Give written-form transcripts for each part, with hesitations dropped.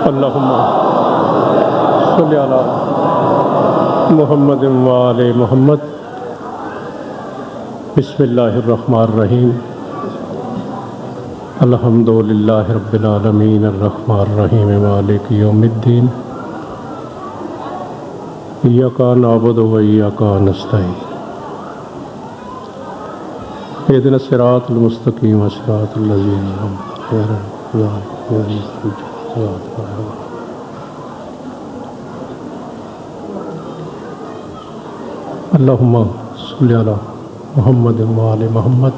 اللہم صلی علی محمد و آل محمد۔ بسم اللہ الرحمن الرحیم۔ الحمد للہ رب العالمین الرحمن الرحیم مالک یوم الدین۔ ایاک نعبد و ایاک نستعین۔ اہدنا الصراط المستقیم صراط الذین انعمت علیہم۔ اللہم صلی علی محمد و آل محمد۔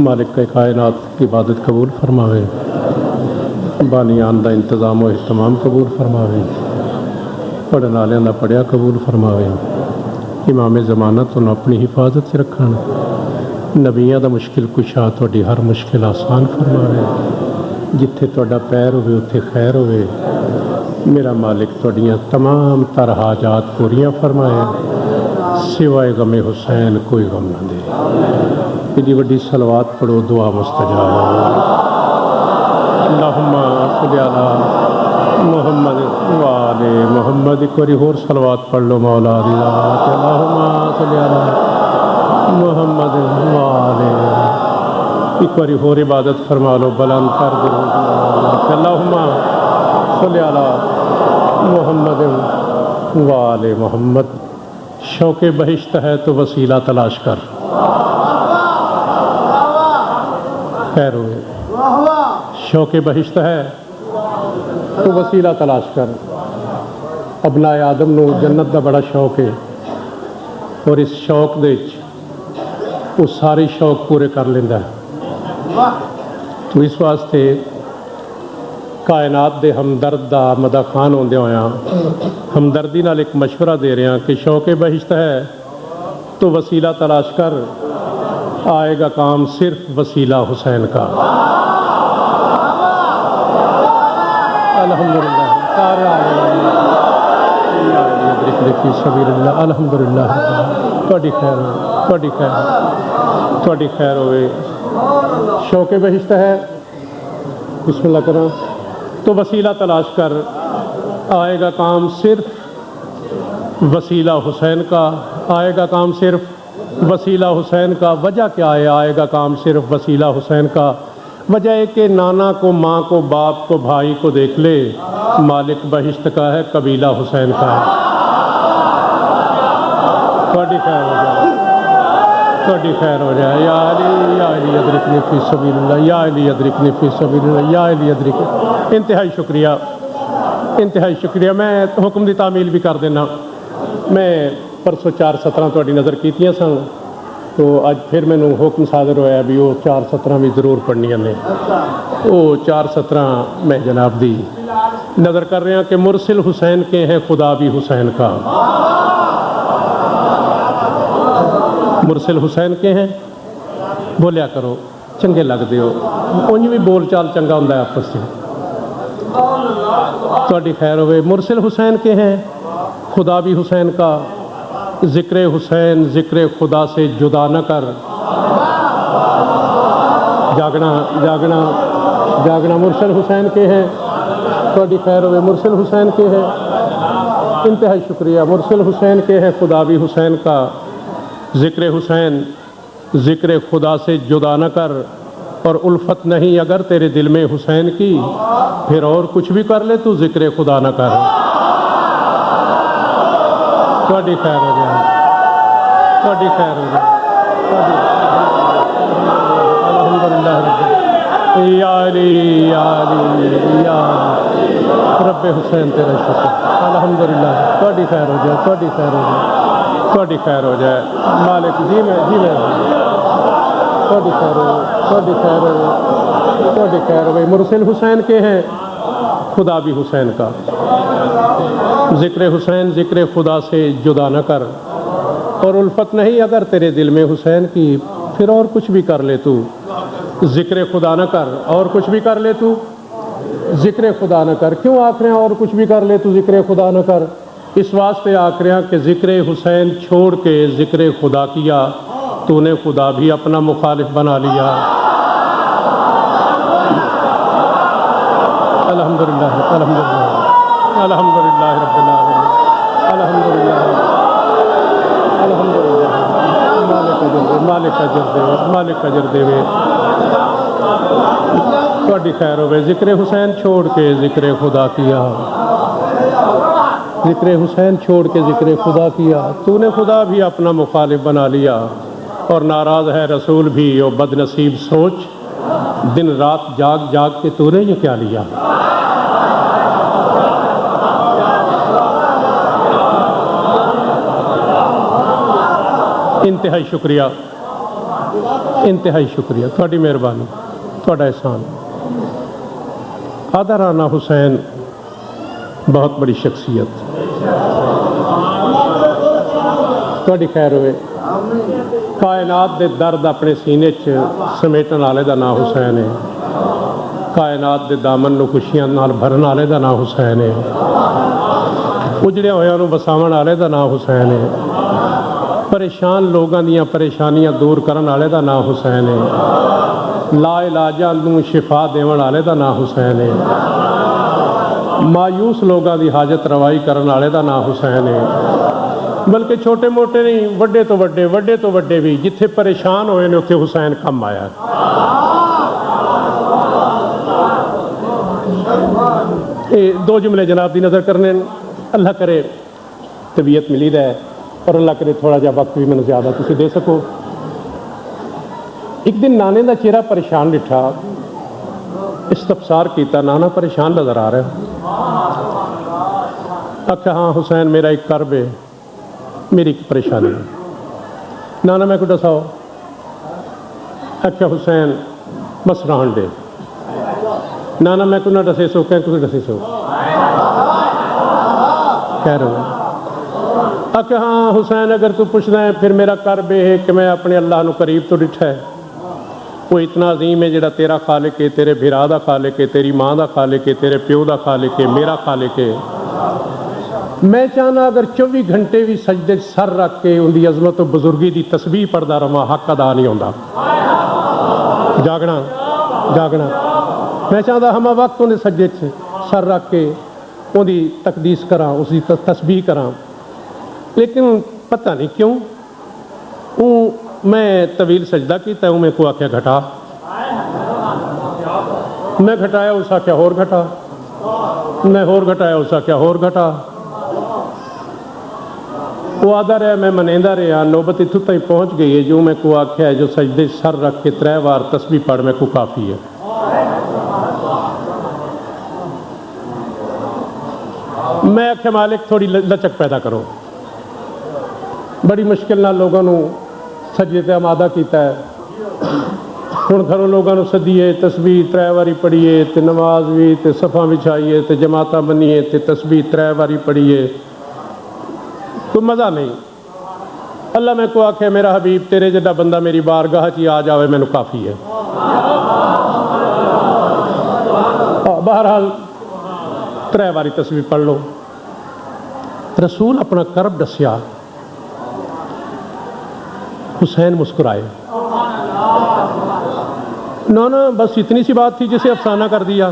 مالک کائنات کی عبادت قبول فرماوے، بانیان دا انتظام و اہتمام قبول فرماوے، پڑھن والوں دا پڑھیا قبول فرماوے، امام زمانہ تو اپنی حفاظت رکھن، نبیاں دا مشکل کشا تہاڈی ہر مشکل آسان فرماوے، جتھے تہاڈا پیر ہوئے اتھے خیر ہوئے، میرا مالک تہاڈیاں تمام تر حاجات پوریاں فرمائے، سوائے غم حسین کوئی غم نہ دے۔ ایڈی وڈی صلوات پڑھو، دعا مستجاب۔ اللہم صلی علی محمد و آل محمد۔ ایک باری اور صلوات پڑھ لو مولا دی ذات۔ اللہم صلی علی محمد و آل۔ ایک باری اور عبادت فرما لو، بلند کر دو۔ اللہم صلی علی محمد و آل محمد۔ شوق بہشت ہے تو وسیلہ تلاش کر، خیر ہوئے۔ شوق بہشت ہے تو وسیلہ تلاش کر۔ ابناء آدم نو جنت دا بڑا شوق ہے، اور اس شوق دے وہ سارے شوق پورے کر لیندہ ہے۔ تو اس واسطے کائنات دے ہمدرد دا مدح خان ہوندے ہویا ہمدردی نال ایک مشورہ دے رہے ہیں کہ شوق بہشت ہے تو وسیلہ تلاش کر، آئے گا کام صرف وسیلہ حسین کا۔ الحمدللہ فی سبیل اللہ۔ الحمدللہ تہاڈی خیر ہوئے، تہاڈی خیر، تہاڈی خیر ہوئے۔ شوق بہشت ہے، بسم اللہ کرو، تو وسیلہ تلاش کر، آئے گا کام صرف وسیلہ حسین کا، آئے گا کام صرف وسیلہ حسین کا۔ وجہ کیا ہے آئے گا کام صرف وسیلہ حسین کا؟ وجہ ہے کہ نانا کو، ماں کو، باپ کو، بھائی کو دیکھ لے، مالک بہشت کا ہے، قبیلہ حسین کا ہے۔ تہاڈی خیر ہو جائے، تہاڈی خیر ہو جائے۔ یا علی، یا علی ادرکنی فی سبیل اللہ، یا علی ادرکنی فی سبیل اللہ، یا علی ادرکنی۔ انتہائی شکریہ، انتہائی شکریہ۔ میں حکم دی تعمیل بھی کر دینا۔ میں پرسوں 4:17 تہاڈی نظر کیتیاں سن، تو اج پھر مینوں حکم صادر ہویا بھی وہ 4:17 بھی ضرور پڑھنیاں نے۔ وہ 4:17 میں جناب دی نظر کر رہے ہیں کہ مرسل حسین کے ہیں، خدا بھی حسین کا۔ مرسل حسین کے ہیں، بولیا کرو، چنگے لگ دے ہو، انج بھی بول چال چنگا ہوندا ہے آپس میں۔ تہاڈی خیر ہوئے۔ مرسل حسین کے ہیں، خدا بھی حسین کا۔ ذکر حسین ذکر خدا سے جدا نہ کر۔ جاگنا جاگنا جاگنا مرسل حسین کے ہیں، تہاڈی خیر ہوئے۔ مرسل حسین کے ہیں، انتہائی شکریہ۔ مرسل حسین کے ہیں، خدا بھی حسین کا۔ ذکر حسین ذکر خدا سے جدا نہ کر، اور الفت نہیں اگر تیرے دل میں حسین کی، پھر اور کچھ بھی کر لے تو ذکر خدا نہ کر۔ تہاڈی خیر ہو جائے، تہاڈی خیر ہو جائے۔ الحمدللہ رب، یا علی یا علی یا رب حسین تیرا شکر۔ الحمدللہ تہاڈی خیر ہو جائے، تہاڈی خیر ہو جائے، تہاڈی خیر ہو جائے۔ مالک جی میں تہاڈی خیر ہو، تہاڈی خیر ہو، تہاڈی خیر ہو۔ مرسل حسین کے ہیں، خدا بھی حسین کا۔ ذکر حسین ذکر خدا سے جدا نہ کر، اور الفت نہیں اگر تیرے دل میں حسین کی، پھر اور کچھ بھی کر لے تو ذکر خدا نہ کر، اور کچھ بھی کر لے تو ذکر خدا نہ کر۔ کیوں آکھ رہے ہیں اور کچھ بھی کر لے تو ذکر خدا نہ کر؟ اس واسطے آکھ رہے ہیں کہ ذکر حسین چھوڑ کے ذکر خدا کیا तूने खुदा भी अपना मुखालिफ बना लिया। अल्हम्दुलिल्लाह अल्हम्दुलिल्लाह अल्हम्दुलिल्लाह रब्बिल आलमीन अल्हम्दुलिल्लाह अल्हम्दुलिल्लाह। मालिक अजर देवे मालिक अजर देवे। थोड़ी खैर होवे। जिक्र हुसैन छोड़ के जिक्र खुदा किया, जिक्र हुसैन छोड़ के जिक्र खुदा किया। तूने खुदा भी अपना मुखालिफ बना लिया और नाराज़ है रसूल भी। ओ बदनसीब सोच, दिन रात जाग जाग के तूने ये क्या लिया। इंतहाई शुक्रिया, इंतहाई शुक्रिया, थोड़ी मेहरबानी, थोड़ा एहसान। आदा राना हुसैन बहुत बड़ी शख्सियत। थोड़ी खैर होवे। कायनात दे दर्द अपने सीने च समेटन वाले दा नाम हुसैन है। कायनात दे दामन नूं खुशियां नाल भरन वाले दा नाम हुसैन है। उजड़िया होया नूं वसावण वाले दा नाम हुसैन है। परेशान लोगों दीयां परेशानियां दूर करन वाले दा नाम हुसैन है। ला इलाजा नूं शिफा देवन वाले दा नाम हुसैन है। मायूस लोगों की हाजत रवाई करने वाले का नाम हुसैन है। बल्कि छोटे मोटे नहीं, वड्डे तो वड्डे भी जिथे परेशान होए ने उत्थे हुसैन कम आया। ये दो जुमले जनाब की नज़र करने। अल्लाह करे तबीयत मिली रहे और अल्लाह करे थोड़ा जा वक्त भी मैंने ज़्यादा तुम दे सको। एक दिन नाने का चेहरा परेशान डिठा, इस्तफसार किया, नाना परेशान नज़र आ रहा है। आख्या हाँ हुसैन मेरा एक करब है, मेरी एक परेशानी है। नाना मैं को दसाओ। आख्या हुसैन बस रहन दे। नाना मैं को ना दसे सो, क्या कुछ दसे सो कह रहे हो। आख्या हाँ हुसैन अगर तू पूछना है फिर मेरा करब है कि मैं अपने अल्लाह नू करीब तो डिठा है। वो इतना अजीम है जिहड़ा तेरा खालिक है, तेरे भिरा दा खालिक है, तेरी माँ का खालिक है, तेरे प्यो का खालिक है, मेरा खालिक है। मैं चाहना अगर 24 घंटे भी सजदे सर रख के उनकी अजमत तो बुजुर्गी की तस्बीह पढ़दा रवां, हक अदा नहीं होंदा। जागना जागना मैं चाहता हमा वक्त उन्हें सजदे सर रख के उनकी तकदीस करा, उसकी तस्बीह करा। लेकिन पता नहीं क्यों मैं तवील सजदा किया, मैं को आख्या घटा। मैं घटाया, उस आख्या होर घटा। मैं होर घटाया, उस आख्या होर घटा। वो आदा रहा, मैं मनेंदा रहा। नौबत इत्थों तक पहुँच गई है जो मैं को आख्या है जो सजदे सर रख के 3 बार तस्बीह पढ़ मैं को काफ़ी है। मैं आख्या मालिक थोड़ी लचक पैदा करो। बड़ी मुश्किल नाल लोगों को सजदे ते आमादा किया है। हुण घरों लोगों को सदीए, तस्बीह 3 बारी पढ़ीए, तो नमाज भी, तो सफ़ा बिछाइए, तो जमाता बनीए, तो तस्बीह 3 बारी पढ़ीए, कोई मज़ा नहीं। अल्लाह मैं को आखे मेरा हबीब तेरे जिदा बंदा मेरी बारगाह च आ जाए मैनू काफ़ी है। बहरहाल 3 बारी तस्बीह पढ़ लो। रसूल अपना करब दसिया। हुसैन मुस्कुराए। ना ना बस इतनी सी बात थी जिसे अफसाना कर दिया।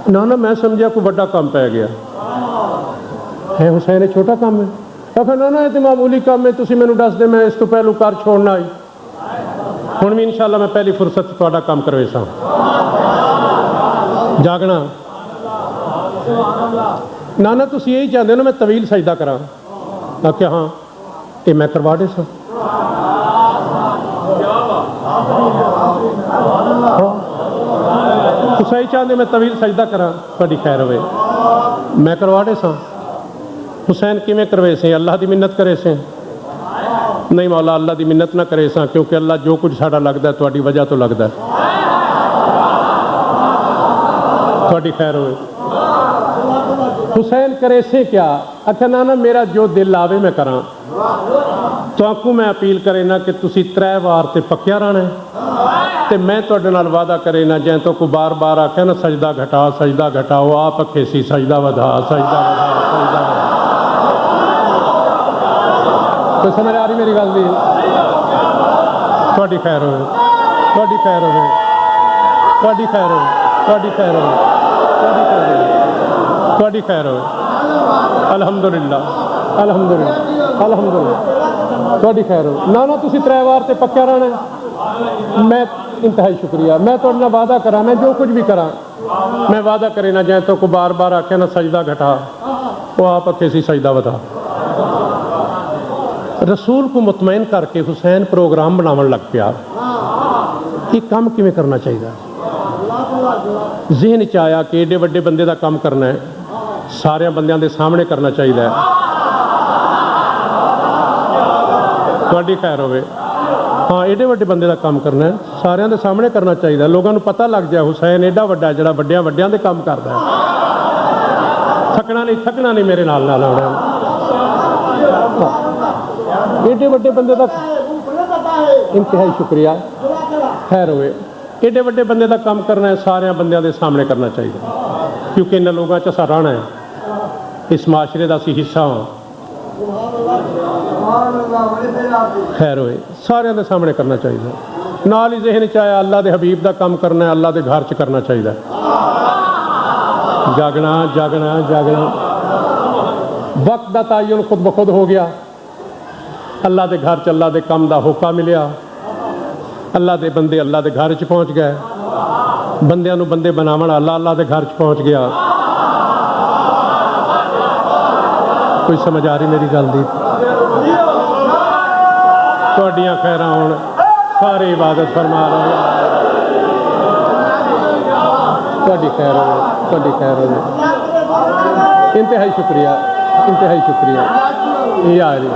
ना ना मैं समझा कोई बड़ा काम पै गया है। हुसैन ये छोटा काम है। आखा ना ना ये तो मामूली काम है, तुम मैनू दस दे, मैं इस तो पहलू कर छोड़ना आई। हुण भी इंशाअल्लाह मैं पहली फुरसत तुहाडा काम करवे सा। जागना ना ना तुम यही चाहते हो ना मैं तवील सजदा करा। आख्या हाँ ये मैं करवा दे सा। सही चाहते मैं तवील सजदा करा, थोड़ी खैर होवे। मैं करवा दे सा। हुसैन किवें करवे से? अल्लाह की मिन्नत करे से? नहीं मौला अल्लाह की मिन्नत ना करे सा, क्योंकि अल्लाह जो कुछ साड़ा लगता है थोड़ी वजह तो लगता है। थोड़ी खैर होवे। हुसैन करे से क्या? अच्छा ना ना मेरा जो दिल आवे मैं करा। तो आपको मैं अपील करे ना कि तुसी 3 बार ते पक्या रहना है, तो मैं तुहाडे नाल वादा करे ना जै तो को बार बार आखे ना सजदा घटाओ, आप अखे सी सजदा वधा, सजदा वधा, सजदा वधा। ਕੋਈ ਸਮਝ ਆ ਰਹੀ ਮੇਰੀ ਗੱਲ ਦੀ? ਤੁਹਾਡੀ ਖੈਰ ਹੋਵੇ, ਤੁਹਾਡੀ ਖੈਰ ਹੋਵੇ, ਤੁਹਾਡੀ ਖੈਰ ਹੋਵੇ, ਤੁਹਾਡੀ ਖੈਰ ਹੋਵੇ, ਤੁਹਾਡੀ ਖੈਰ ਹੋਵੇ, ਤੁਹਾਡੀ ਖੈਰ ਹੋਵੇ। ਅਲਹਮਦੁਲਿਲਾ, ਅਲਹਮਦੁਲਿਲਾ, ਅਲਹਮਦੁਲਿਲਾ, ਤੁਹਾਡੀ ਖੈਰ ਹੋਵੇ। ਨਾ ਨਾ ਤੁਸੀਂ 3 ਵਾਰ ਤੇ ਪੱਕਿਆ ਰਹਿਣਾ। ਮੈਂ इंतहाई शुक्रिया। मैं तो ना वादा करा, मैं जो कुछ भी करा मैं वादा करे ना जाए तो को बार बार आखे ना सजदा घटा, वो आप आखे सी सजदा बता। रसूल को मुतमैन करके हुसैन प्रोग्राम बनावन लग पिया कि काम किवें करना चाहिए। जहन च आया कि एडे वड्डे बंदे का काम करना है, सारे बंदियां दे सामने करना चाहिए। तुहाडी खैर होवे। हाँ, एडे वड्डे बंदे का काम करना है, सारिਆਂ ਦੇ ਸਾਹਮਣੇ करना चाहिए। लोगों को पता लग जाए हुसैन एडा वड्डा जिहड़ा वड्डियां वड्डियां दे काम करदा है। थकना नहीं मेरे नाल नाल आउणा। एडे वड्डे बंदे का इंतहाई शुक्रिया, खैर होवे। एडे वड्डे बंदे का काम करना है, सारे बंदियां दे सामने करना चाहिए, क्योंकि इन्हां लोगों च असां रहना है, इस माशरे का असीं हिस्सा हाँ। खैर होए, सारे दे सामने करना चाहिए। नाल ही जहन च आया अल्लाह के हबीब का काम करना है, अल्लाह के घर च करना चाहिए। जागना जागना जागना, वक्त का तयन खुद ब खुद हो गया। अल्लाह के घर च अल्लाह के काम का होका मिलिया, अल्लाह के बंदे अल्लाह के घर च पहुँच गए, बंदियां नूं बंदे बनावण अल्लाह अल्लाह के घर च पहुँच गया। कोई समझ आ रही मेरी गल दी? तुहाडियां खैरां होण, सारे इबादत फरमा रहे। तुहाडी खैर होवे, तुहाडी खैर होवे। इंतहाई शुक्रिया, इंतहाई शुक्रिया। ये आ रही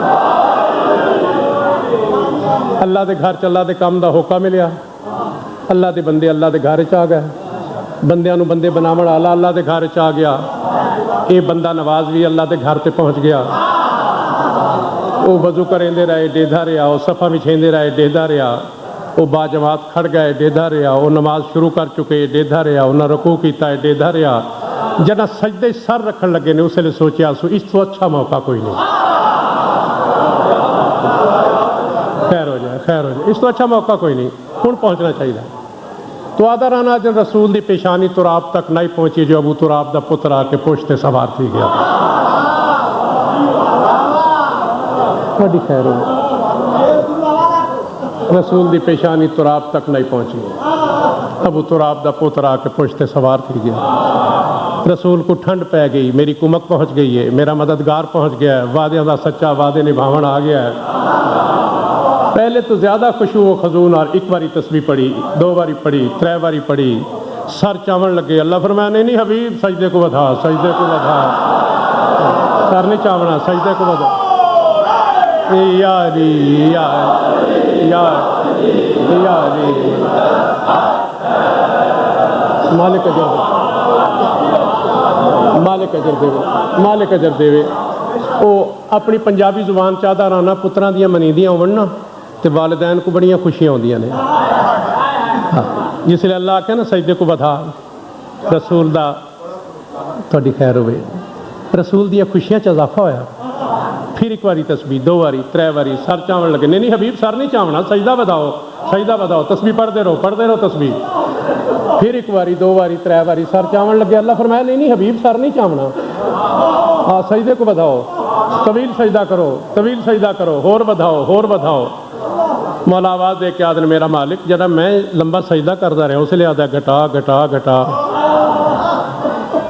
अल्लाह के घर च अल्लाह के काम का होका मिलिया, अल्लाह के बंदे अल्लाह के घर च आ गए, बंदियां नूं बंदे बनावण अल्लाह अल्लाह के घर च आ गया। ये बंदा नवाज भी अल्लाह के घर से पहुँच गया। वो वजू करेंदे रहे, डेधा रहा, वो सफ़ा विछेंदे रहे, डेधा रहा, वो बाजमात खड़ गए, डेधा रहा, वो नमाज शुरू कर चुके, डेधा रहा, उन्हें रकू किया, डेधा रहा। जना सजदे सर रखन लगे ने उसने सोचा सो इस तो अच्छा मौका कोई नहीं। खैर हो जाए, खैर हो जाए, इस तो अच्छा मौका कोई नहीं, हुण पहुँचना चाहिए। तो आदर आना जन रसूल की पेशानी तुराब तक नहीं पहुँची, जो अबू तुराब का पुत्र आके पुश्ते सवार थी गया। थोड़ी खैर हो, रसूल की पेशानी तुराब तक नहीं पहुँची, अबू तुराब का पुत्र आके पुश्ते सवार थी गया। रसूल को ठंड पै गई, मेरी कुमक पहुँच गई है, मेरा मददगार पहुँच गया है, वादे का सच्चा वादे निभावन आ गया है। पहले तो ज़्यादा खुशू व खजून और एक बारी तस्बीह पढ़ी, 2 बारी पढ़ी, 3 बारी पढ़ी, सर चावन लगे। अल्लाह फरमाया नहीं हबीब सजदे को बढ़ा, सजदे को बढ़ा, सर नहीं चावना, सजदे को बढ़ा। यारी मालिक अजर मालिक अजर देवे, मालिक अजर देवे। वो अपनी पंजाबी जुबान चाहता राना पुत्रां दियां मनीदियां होवन ना तो वालिदैन को बड़ियां खुशियां होंदियां ने। जिसले अल्लाह आखे ना सजदे को बढ़ा, रसूल दा तुहाडी खैर होवे, रसूल दियां खुशियां च इजाफा होया। फिर एक बारी तस्बीह, 2 बारी, 3 बारी, सर चावन लगे। नहीं हबीब सर नहीं चावना, सजदा बताओ, सजदा बताओ, तस्बीह पढ़ते रहो तस्बीह। फिर एक बारी, 2 बारी, 3 बारी सर चावन लगे। अल्लाह फरमाया नहीं हबीब सर नहीं चावना, हाँ सजदे को बढ़ाओ, तवील सजदा करो, तवील सजदा करो, होर बढ़ाओ, होर बढ़ाओ। मौला आवाज़ दे के आदन मेरा मालिक जरा मैं लंबा सजदा करता रहा, उसलिए आदा घटा घटा घटा।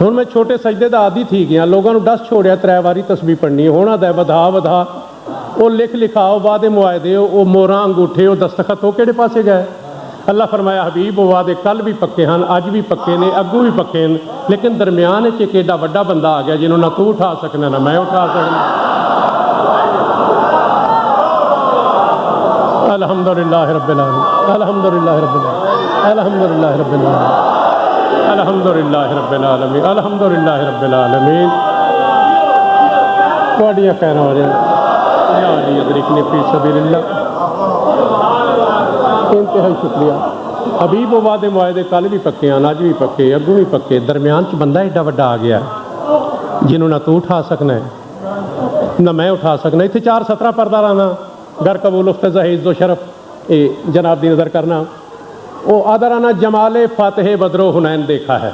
हुण मैं छोटे सजदे का आदि थी गया, लोगों को दस छोड़िया 3 बारी तस्बीह पढ़नी, होना दा वधा वधा। वो लिख लिखाओ वादे मुआदे, वो मोहरां अंगूठे, वो दस्तखत हो किहड़े पासे गए। अल्लाह फरमाया हबीब वो वादे कल भी पक्के हैं, अज भी पक्के ने, अगू भी पक्के हैं, लेकिन दरम्यान एक एडा वड्डा बंदा आ गया जिन्होंने ना तू उठा सकना ना मैं उठा सकना। अल्हम्दुलिल्लाह रब्बिल आलमीन, अल्हम्दुलिल्लाह रब्बिल आलमीन, अल्हम्दुलिल्लाह रब्बिल आलमीन, अल्हम्दुलिल्लाह रब्बिल आलमीन, अल्हम्दुलिल्लाह रब्बिल आलमीन। तुहाडियां खैरां हो जाए या अली अदरिकनी फी सबीलिल्लाह। इंतहाई शुक्रिया। हबीब वादे मुआदे कल भी पक्के हैं, अज भी पक्के, अगू भी पक्के, दरम्यान च बंदा एडा वड्डा आ गया जिन्होंं ना तू उठा सकना है نہ میں اٹھا سکنا. اتنے 4:17 پردہ رانا گر قبول افتزا عز و شرف جناب دی نظر کرنا. وہ آدھا رانا جمال فاتح بدر و حنین دیکھا ہے.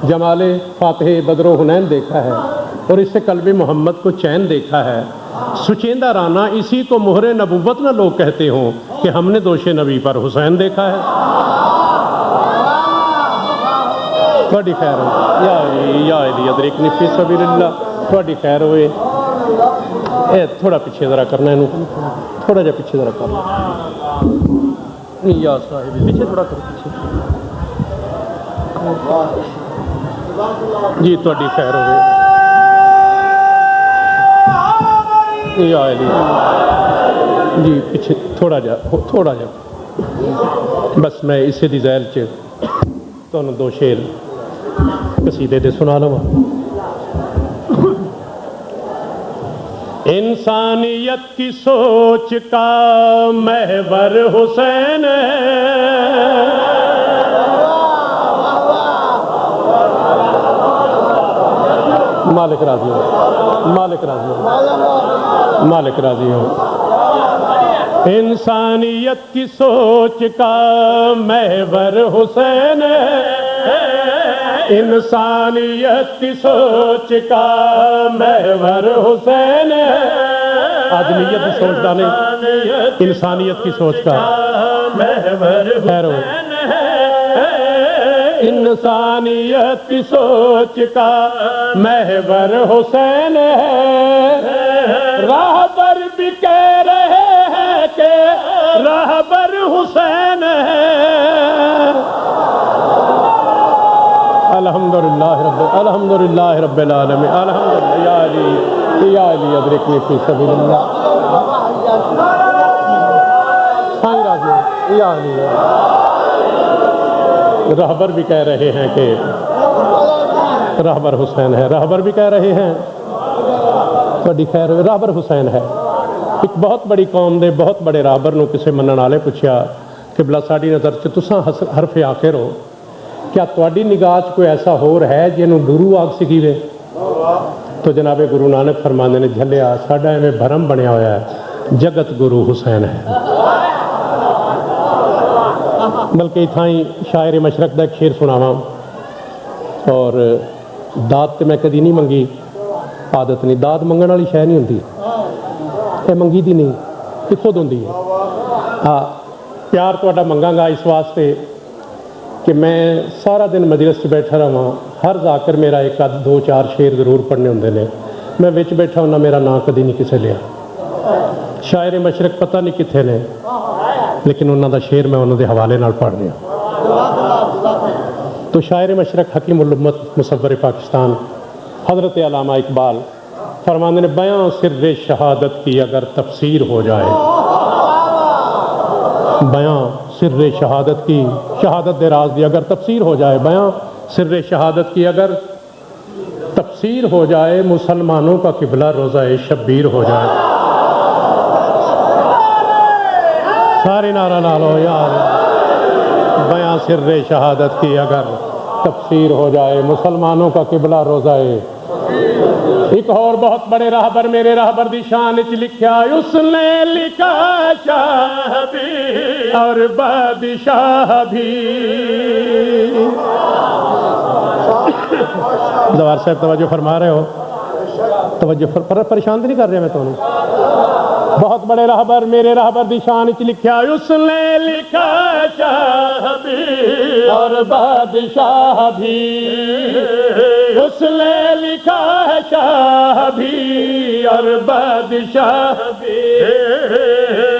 جمال فاتح بدر و حنین دیکھا ہے اور اس سے قلب محمد کو چین دیکھا ہے. سچیندہ رانا اسی کو مہر نبوت نہ لوگ کہتے ہوں کہ ہم نے دوش نبی پر حسین دیکھا ہے. تھوڑی خیر ہوئے یا علی ادرکنی فی سبیل اللہ. تھوڑی خیر ہوئے. اے تھوڑا پیچھے ذرا کرنا ہے, تھوڑا جا پیچھے ذرا کرنا یا صاحب پیچھے تھوڑا کرو پیچھے. جی تھوڑی خیر ہوئے یا علی. جی پیچھے تھوڑا جا بس میں اسے دی ذیل چ تمہیں 2 شعر قصیدے دے سنا لواں. انسانیت کی سوچ کا محور حسین مالک راضی ہو, مالک راضی ہو, مالک راضی ہو. انسانیت کی سوچ کا محور حسین انسانیت کی سوچ کا محور حسین. آدمیت کی سوچ کا نہیں, انسانیت کی سوچ کا محور حسین. انسانیت کی سوچ کا محور حسین ہے. راہبر بھی کہہ رہے ہیں کہ راہبر حسین ہے. الحمدللہ رب العالمین. الحمدللہ یا علی ادرکنی فی سبیل اللہ. سائیں راجو یا علی. رہبر بھی کہہ رہے ہیں کہ رہبر حسین ہے. رہبر بھی کہہ رہے ہیں بڑی خیر رہبر حسین ہے. ایک بہت بڑی قوم دے بہت بڑے رہبر نو کسے منن والے پوچھیا کہ بلا ساڈی نظر چ تساں حرف آخر ہو, کیا تواڈی نگاہ چ کوئی ایسا ہور ہے جنوں گرو آکھ سکیوے؟ تو جناب گرو نانک فرماندے نے جھلیا ساڈا ایویں بھرم بنیا ہویا ہے, جگت گرو حسین ہے. بلکہ اتھائیں شاعر مشرق دا ایک شعر سناواں. اور داد تے میں کدی نہیں منگی, عادت نہیں, داد منگن والی شے نہیں ہوندی, یہ منگی دی نہیں, یہ خود ہوندی ہے. ہاں پیار تہاڈا منگاں گا اس واسطے کہ میں سارا دن مجلس بیٹھا رہا. ہر ذاکر میرا 1-2-4 شعر ضرور پڑھنے ہوندے نے. میں وچ بیٹھا ہونا, میرا نام کدی نہیں کسے لیا. شاعر مشرق پتہ نہیں کتنے نے, لیکن انہوں دا شعر میں انہوں دے حوالے نال پڑھ رہا. تو شاعر مشرق حکیم الامت مصور پاکستان حضرت علامہ اقبال فرماندے نے بیاں سر شہادت کی اگر تفسیر ہو جائے. بیاں سر شہادت کی, شہادت دے راز دی اگر تفسیر ہو جائے. بیاں سر شہادت کی اگر تفسیر ہو جائے, مسلمانوں کا قبلہ روزہ شبیر ہو جائے. سارے نعرہ لالو یار. بیاں سر شہادت کی اگر تفسیر ہو جائے, مسلمانوں کا قبلہ روزہ. ایک اور بہت بڑے راہبر میرے راہبر دی شان چ لکھیا, اس نے لکھا شاہ بھی اور بادشاہ بھی. زوار صاحب توجہ فرما رہے ہو؟ توجہ پریشان تو نہیں کر رہا میں تمہیں؟ بہت بڑے راہبر میرے راہبر دی شان چ لکھیا, اس نے لکھا شاہ بھی اور بادشاہ بھی. اس نے لکھا ہے شاہ بھی اور بادشاہ بھی.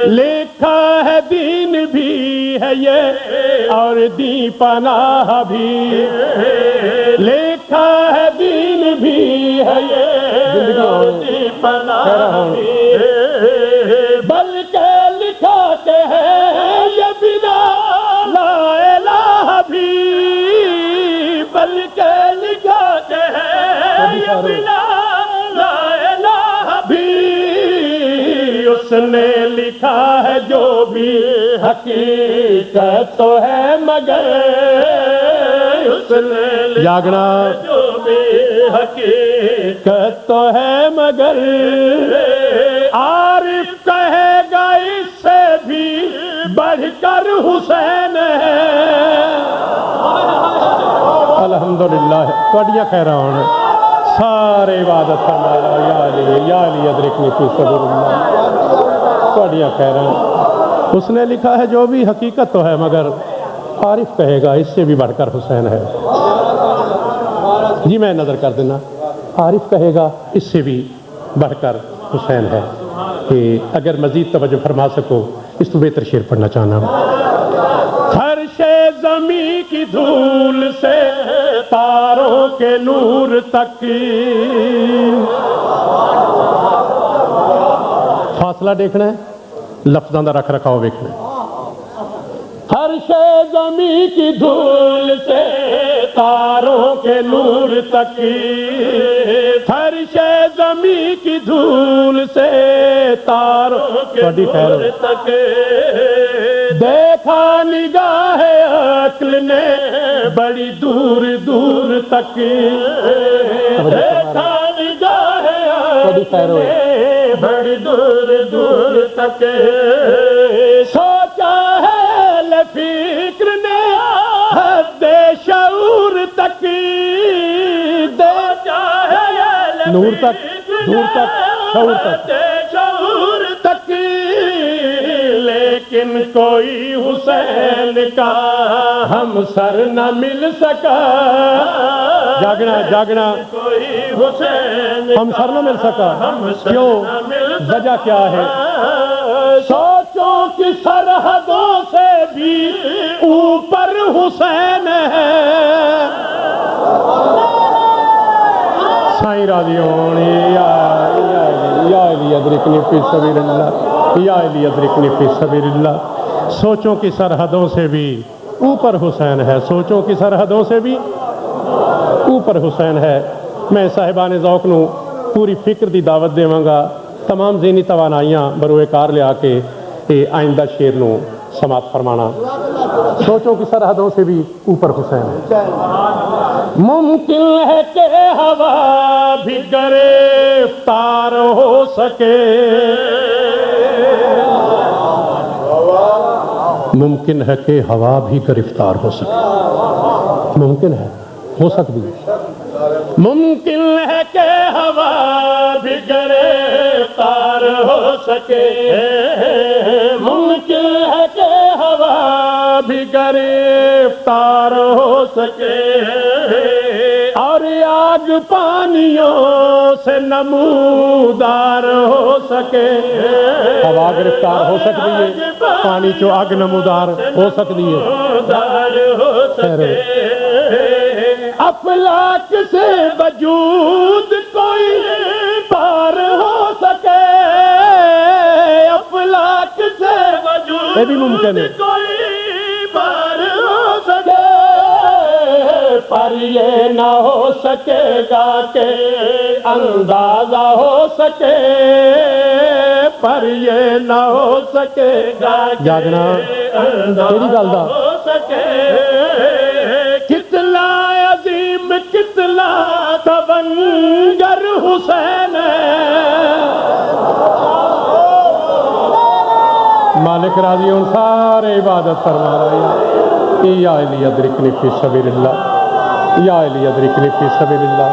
لکھا ہے دین بھی ہے یہ اور دی پناہ بھی. لکھا ہے دین بھی ہے یہ اور دی پناہ بھی. بلکہ لکھا کہ ہے یہ بنا لا الہ بھی. بلکہ لکھا کہ ہے یہ بنا لا الہ بھی. اس نے لکھا ہے جو بھی حقیقت تو ہے مگر جاگنا جو بھی حقیقت تو ہے مگر عارف کہے گا اس سے بھی بڑھ کر حسین ہے. الحمدللہ توڑیاں کہہ رہا ہوں سارے عبادت فرمایا یا علی ادرکنی فی سبیل اللہ. توڑیاں کہہ رہا ہوں اس نے لکھا ہے جو بھی حقیقت تو ہے مگر عارف کہے گا اس سے بھی بڑھ کر حسین ہے. جی میں نظر کر دینا عارف کہے گا اس سے بھی بڑھ کر حسین ہے. کہ اگر مزید توجہ فرما سکو اس تو بہتر شعر پڑھنا چاہنا. فرش زمیں کی دھول سے تاروں کے نور تک فاصلہ دیکھنا ہے لفظاں دا رکھ رکھاؤ دیکھنا ہے. فرش زمیں کی دھول سے تاروں کے نور تک فرش زمیں کی دھول سے تاروں کے نور تک دیکھا نگاہ عقل نے بڑی دور دور تک دیکھا نگاہ عقل نے بڑی دور دور تک سوچا ہے فکر نے حد شعور تک دیکھا ہے نور تک دور تک شعور تک لیکن کوئی حسین کا ہم سر نہ مل سکا. جاگنا کوئی حسین ہم سر نہ مل سکا. کیوں وجہ کیا ہے؟ سوچوں کی سرحدوں سے بھی اوپر حسین ہے. سائیں راضی ہونی یا علی ادرکنی فی سبیل اللہ یا علی ادرکنی فی سبیل اللہ. سوچوں کی سرحدوں سے بھی اوپر حسین ہے. سوچوں کی سرحدوں سے بھی اوپر حسین ہے. میں صاحبان ذوق نو پوری فکر دی دعوت دیواں گا. تمام ذہنی توانائیاں بروئے کار لیا کے آئندہ شعر نو سماعت فرمانا. سوچوں کی سرحدوں سے بھی اوپر حسین ہے. ممکن ہے کہ ہوا بھی گرفتار ہو سکے ممکن ہے کہ ہوا بھی گرفتار ہو سکے. ممکن ہے ہو سکتی ہے. ممکن ہے کہ ہوا بھی گرفتار ہو سکے ممکن ہے کہ ہوا بھی گرفتار ہو سکے اور آگ پانیوں سے نمودار ہو سکے. ہوا گرفتار ہو سکتی ہے پانی چو آگ نمودار ہو سکتی ہے. افلاک سے وجود کوئی پار ہو سکے افلاک سے وجود یہ بھی ممکن ہے کوئی پار ہو سکے پر یہ نہ ہو سکے گا کہ اندازہ ہو سکے پر یہ نہ ہو سکے گا جاگنا تیری گل دا ہو سکے. کتنا عظیم کتنا تونگر حسین ہے. مالک راضی ان سارے عبادت فرما رہا ہے. یا علی ادرکنی فی سبیل اللہ یا علی ادرکنی فی سبیل اللہ.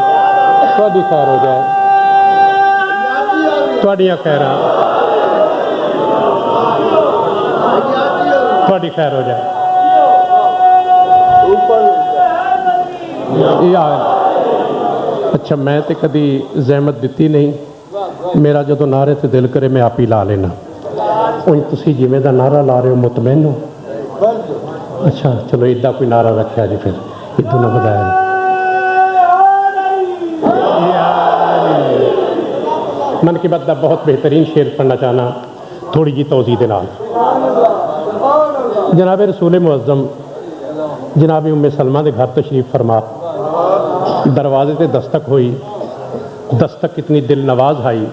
تھوڑی خیر ہو جائے تھوڑیاں خیراں تھوڑی خیر ہو جائے. اچھا میں تے کدی زحمت دیتی نہیں. میرا جدو نعرے تے دل کرے میں آپ ہی لا لینا. تسی جویں دا نعرہ لا رہے ہو مطمئن ہو؟ اچھا چلو ایڈا کوئی نعرہ رکھا جی پھر ادھر نہ بدایا. من کی بات دا بہت بہترین شعر پڑھنا چاہنا تھوڑی جی توضیح دے نال. جناب رسول معظم جناب ام سلمہ دے گھر تشریف فرما. دروازے تے دستک ہوئی. دستک اتنی دل نواز آئی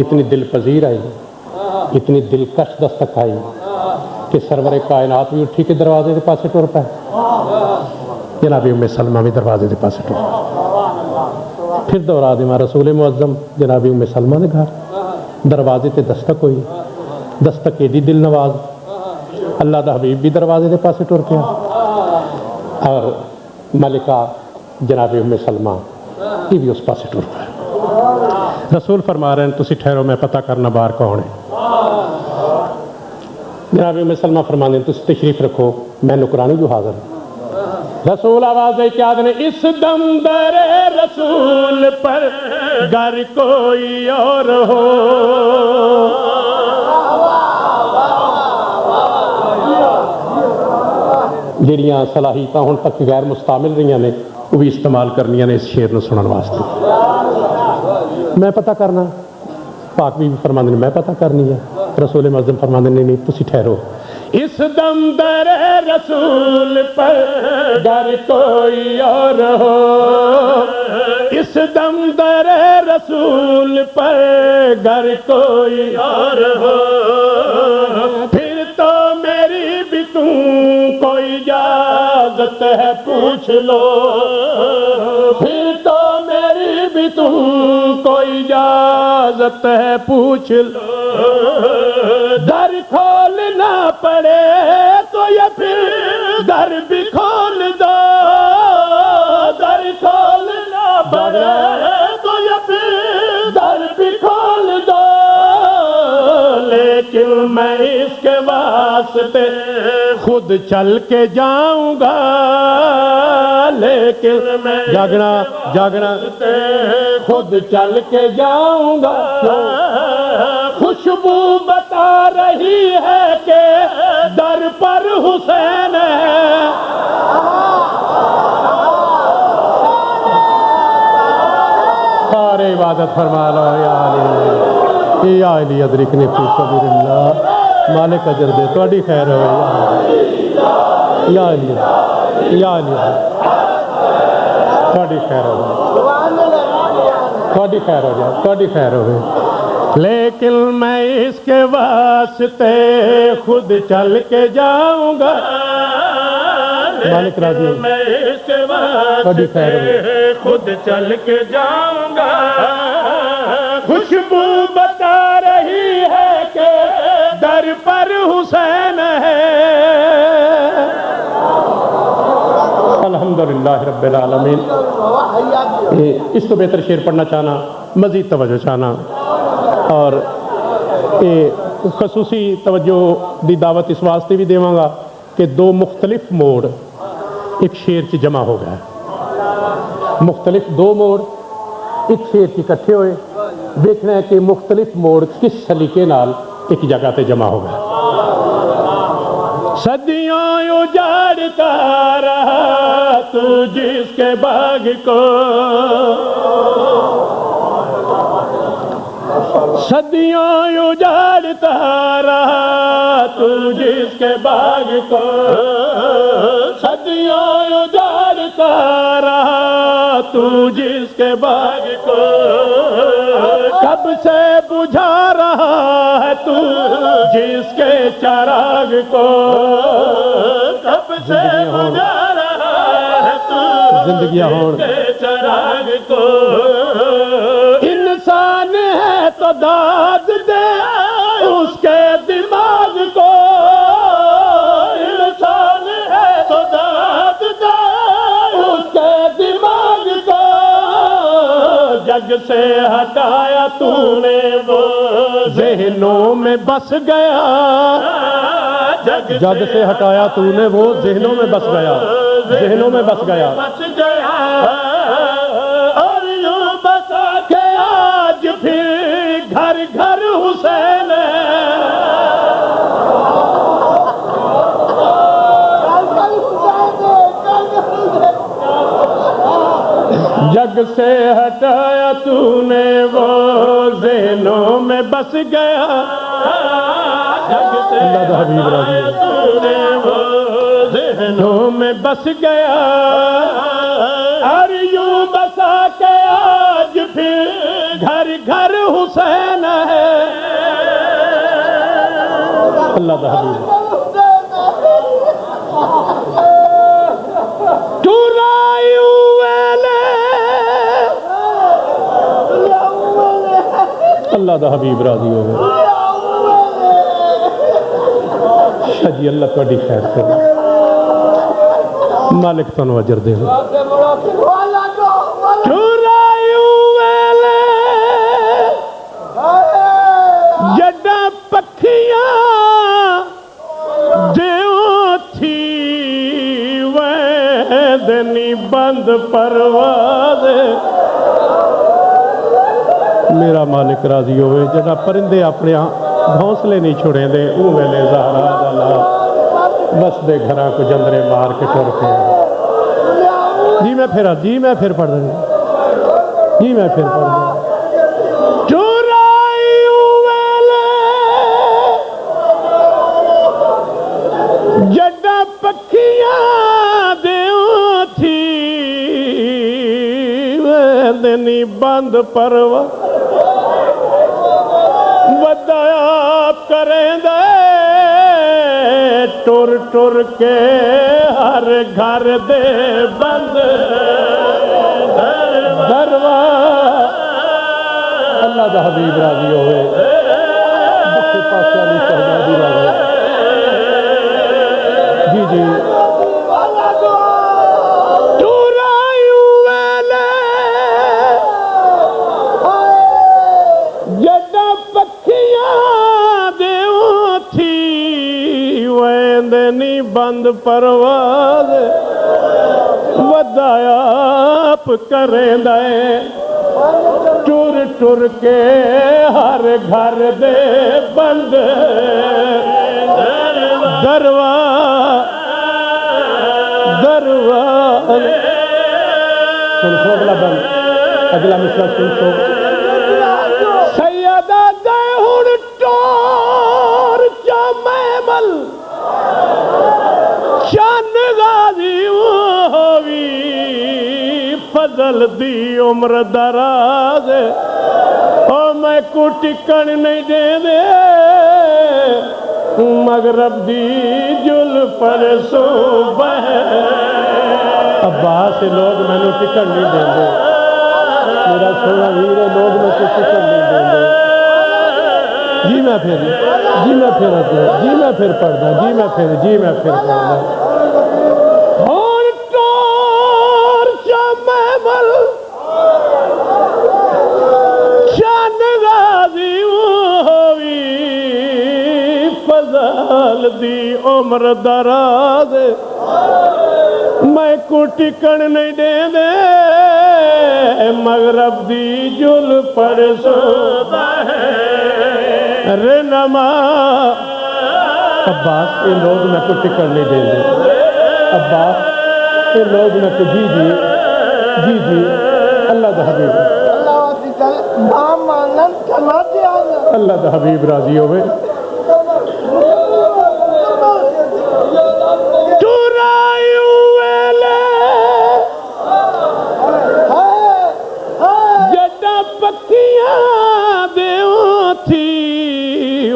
اتنی دل پذیر آئی اتنی دلکش دستک آئی کہ سرور کائنات بھی اٹھی کے دروازے کے پاسے ٹر پائے. जनाब उम्मे सलमा भी दरवाजे के पास टुर फिर दोहरा देवा रसूल मुअज्जम जनाब उम्मे सलमा ने घर दरवाजे ते दस्तक हुई दस्तक एडी दिल नवाज अल्लाह दा हबीब भी दरवाजे के पास टुर पिया और मलिका जनाब उम्मे सलमा ये भी उस पास टुर पिया रसूल फरमा रहे हैं तुसी ठहरो मैं पता करना बाहर कौन है जनाब उम्मे सलमा फरमाने तुसी तशरीफ रखो मैं नुकरानी जो हाजिर हूं रसूल आवाज है क्या देने इस दम दरे रसूल पर घर कोई और हो ਜਿਹੜੀਆਂ ਸਲਾਹੀਤਾਂ ਹੁਣ ਤੱਕ ਗੈਰ ਮੁਸਤਾਮਿਲ ਰਹੀਆਂ ਨੇ ਉਹ ਵੀ ਇਸਤੇਮਾਲ ਕਰਨੀਆਂ ਨੇ ਇਸ ਸ਼ੇਰ ਨੂੰ ਸੁਣਨ ਵਾਸਤੇ ਮੈਂ ਪਤਾ ਕਰਨਾ ਪਾਕ ਵੀ ਫਰਮਾਉਂਦੇ ਨੇ ਮੈਂ ਪਤਾ ਕਰਨੀ ਹੈ ਰਸੂਲ ਮੁਅੱਜ਼ਮ ਫਰਮਾਉਂਦੇ ਨੇ ਨਹੀਂ ਤੁਸੀਂ ਠਹਿਰੋ इस दम दर रसूल पर घर कोई और हो इस दम दर रसूल पर घर कोई और हो फिर तो मेरी भी तुम कोई इजाजत है पूछ लो फिर तो मेरी भी तुम कोई इजाजत है पूछ लो दर खोलना पड़े तो ये फिर दर भी खोल दो दर खोलना पड़े तो ये फिर दर भी खोल दो लेकिन मैं इसके वास्ते खुद चल के जाऊंगा लेकिन मैं जागना जागना खुद चल के जाऊंगा खुशबू बता रही है कि दर पर हुसैन है सारे इबादत फरमा लो या अली अदरिकनी फी सबीलिल्लाह मालिक अजर दे ਤੁਹਾਡੀ खैर होवे या अली ਤੁਹਾਡੀ खैर होवे ਤੁਹਾਡੀ खैर हो जाए ਤੁਹਾਡੀ खैर होवे लेकिन मैं इसके वास्ते खुद चल के जाऊंगा मालिक राजी मैं इसके वास्ते खुद चल के जाऊंगा खुशबू बता रही है कि दर पर हुसैन है अल्हम्दुलिल्लाह रब्बिल आलमीन इस तो बेहतर शेर पढ़ना चाहना मज़ीद तवज्जो चाहना और ये खसूसी तवज्जो की दावत इस वास्ते भी देवांगा कि दो मुख्तलिफ मोड़ एक शेर च जमा हो गए मुख्तलिफ दो मोड़ एक शेर च इकट्ठे होए देखना है कि मुख्तलिफ मोड़ किस सलीके नाल एक जगह पे जमा हो गए सदियों उजाड़ता रहा तू जिसके बाग को सदियों उजाड़ता रहा तू जिसके बाग को सदियों उजाड़ता रहा तू जिसके बाग को कब से बुझा रहा है तू जिसके चराग को कब से बुझा रहा है तू जिसके चराग को इंसान है तो दाद दे उसके दिमाग को इंसान है तो दाद दे उसके दिमाग को जग से हटाया तूने वो ज़हनों में बस गया जग से हटाया तूने वो ज़हनों में बस गया ज़हनों में बस गया और यूं बसा के आज फिर घर घर हुसैन जग से हटाया तूने वो ज़हनों में बस गया जग से हटाया तूने वो ज़हनों में बस गया और यूं बसा के आज फिर घर घर हुसैन है अल्लाह दा हबीब टूर اللہ دا حبیب راضی ہوگا شاہ جی اللہ تہاڈی خیر کرے مالک تانوں اجر دے جڈا پکھیاں دیو تھی ویدنی بند پرواز میرا مالک راضی ہوئے جڑا پرندے اپنے گھونسلے نہیں چھوڑیں دے او ویلے زہرا دا لا بس دے گھراں کو جندرے مار کے ٹر کے جی میں پھر پڑھ دیں جی میں پھر پڑھ دیں جڈا پکھیاں دیو تھی ویدنی بند پروا ودایاب کریں دے ٹر ٹر کے ہر گھر دے بند دروا اللہ دا حبیب راضی ہوئے بخشے پاسے علی شہزادی راضی جی جی جڈا پکھیاں دیو تھی ویندنی بند پرواز ودایاب کریں دے ٹر ٹر کے ہر گھر دے بند دروا سن سو اگلا بند اگلا مصرع سن سو سیدہ دے ہن ٹور چا محمل چن غازی ہووی فضل دی عمر دراز او میں کو ٹکن نہیں دے دے مغرب دی جل پر صبح عباس سے لوگ میں نے ٹکن نہیں دیں دے میرا سونا ویر ہے لوگ میں کو ٹکن نہیں دیں دے جی میں پھر پڑھدا جی میں پھر پڑھدا اور ٹور چا محمل چن غازی ہووی فضل دی عمر دراز میں کو ٹکن نہیں دے دے مغرب دی جل پر صبح رہنما عباس یہ لوگ میں کو ٹکن نہیں دیں دے عباس یہ لوگ میں کو جی اللہ دا حبیب اللہ دا حبیب راضی ہوئے جڈا پکھیاں دیو تھی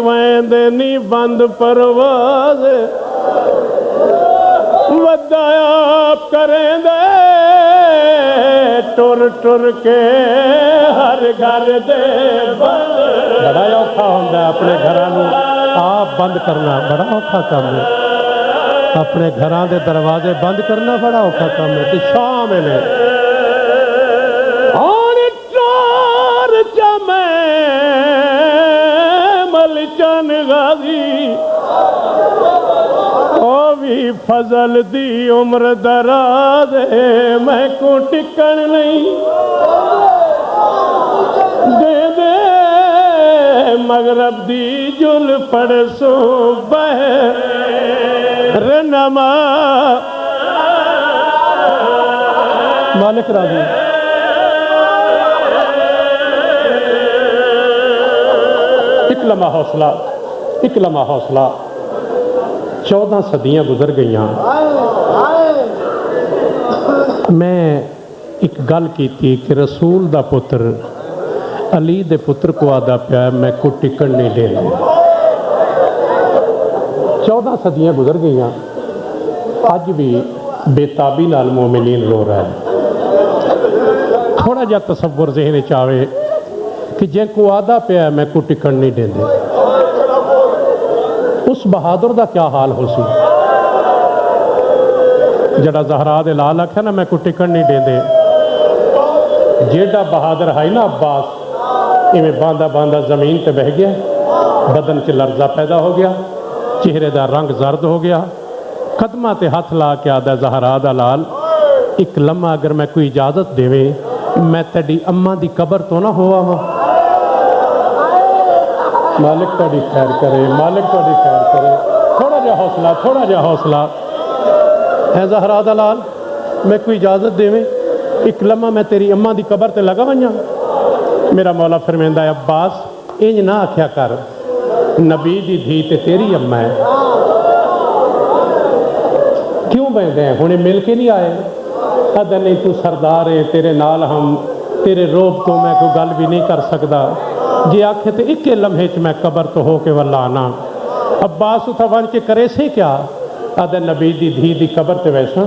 ویندنی بند پرواز ودایاب کریں دے ٹر ٹر کے ہر گھر دے بند بڑا اوکھا ہوندہ ہے اپنے گھرانوں آپ بند کرنا بڑا اوکھا کام ہے اپنے گھران دے دروازے بند کرنا بڑا اوکھا کام ہے شام نے اور ٹور چا محمل چن غازی او بھی فضل دی عمر دراز میں کو ٹکن نہیں دے دے مغرب دی جل پڑ صبح رہنما مالک راضی ایک لمحہ حوصلہ 14 صدیاں گزر گئیاں میں ایک گل کی تھی کہ رسول دا پتر علی دے پتر کو آدھا پیا میں کو ٹکن نہیں دے 14 صدیاں گزر گئیاں اج بھی بے تابی نال مومنین رو رہا ہے تھوڑا جا تصور ذہن چاہے کہ जे को आदा पिया मैं को टिकण नहीं देंदे, उस बहादुर का क्या हाल हो सी जड़ा ज़हरा दे लाल आख्या ना मैं को टिकण नहीं देंदे। जेड़ा बहादुर है ना अब्बास, इवें बांदा बांदा ज़मीन ते बह गया, बदन च लर्जा पैदा हो गया, चेहरे का रंग जर्द हो गया, कदमां ते हथ ला के आदा ज़हरा दा लाल एक लम्हा अगर मैं कोई इजाज़त देवे मैं तेरी अम्मा दी कबर तो ना होवा वा। मालिक तुहाडी खैर करे, मालिक तुहाडी खैर करे। थोड़ा जिहा हौसला, थोड़ा जिहा हौसला है ज़हरा दा लाल, मैं कोई इजाज़त देवे एक लम्हा मैं तेरी अम्मा दी कबर ते लगा वञा। मेरा मौला फरमांदा है अब्बास इंज ना आख्या कर, नबी दी धी ते तेरी अम्मा है। क्यों बहते हैं हुणे मिल के नहीं आए? अदा नहीं तू सरदार है, तेरे नाल हम, तेरे रोब तो मैं कोई गल भी नहीं कर सकता। जे आखे तो एक लम्हे च मैं कबर तो हो के वल्ला आना। अब्बास उथा वन के करे से क्या? अदा नबी दी धी दी कबर ते वैसा